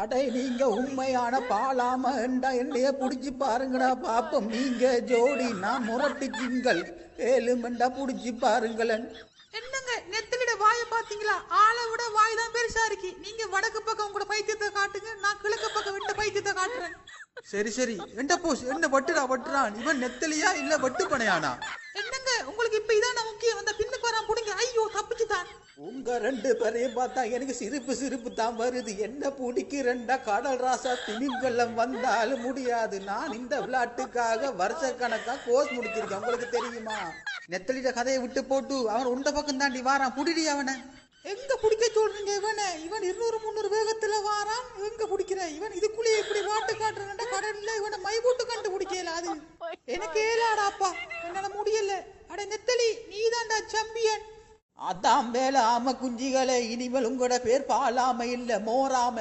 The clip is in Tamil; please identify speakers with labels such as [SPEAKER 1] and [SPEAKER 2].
[SPEAKER 1] அடே நீங்க உண்மையான பாலாம என்றா என்னைய புடிச்சு பாருங்கடா பாப்போம். நீங்க ஜோடி நான் முரட்டு சிங்கள் ஏழுமெண்டா புடிச்சு பாருங்களேன்.
[SPEAKER 2] என்னங்க நெத்திலிட வாயை பாத்தீங்களா? ஆளை விட வாய் தான் பெருசா இருக்கு. நீங்க வடக்கு பக்கம் கூட பைத்தியத்தை காட்டுங்க, நான் கிழக்கு பக்கம் விட்ட பைத்தியத்தை காட்டுறேன்.
[SPEAKER 3] சரி சரி என்ன போஸ் என்ன வட்டுறான் இவன் நெத்தலியா இல்ல வட்டு பனையானா?
[SPEAKER 2] என்னங்க உங்களுக்கு இப்ப இதான முக்கியம்? அந்த பின்னுக்கு வரான் புடிங்க. ஐயோ தப்பிச்சுதான்.
[SPEAKER 1] உங்க ரெண்டு பேரையும் பார்த்தா எனக்கு சிரிப்பு தான் வருது. என்ன பிடிக்கிறேன்டா கடல் ராசா திமிங்கலம் வந்தாலும் முடியாது. நான் இந்த விளையாட்டுக்காக வருஷக்கணக்கா கோர்ஸ் முடிச்சிருக்கேன், உங்களுக்கு தெரியுமா?
[SPEAKER 3] நெத்தலிட கதையை விட்டு போட்டு அவன் உண்ட பக்கம் தாண்டி வாரான், புடிடி அவனை.
[SPEAKER 2] எங்க பிடிக்க சொல்றீங்க? இவன் 200-300 வேகத்துல வாரான். எங்க பிடிக்கிற? இவன் இதுக்குள்ளே இப்படி வாட்டு காட்டுறா கடல்ல. இவனை மை போட்டு கண்டுபிடிக்கல. அது எனக்கு ஏலாடாப்பா, என்னால முடியல. அட நெத்தலி, நீதான்டா சாம்பியன்.
[SPEAKER 1] அதான் வேலை ஆம குஞ்சிகளை. இனிமேல் உங்களோட பேர் பாலாம இல்ல மோராம.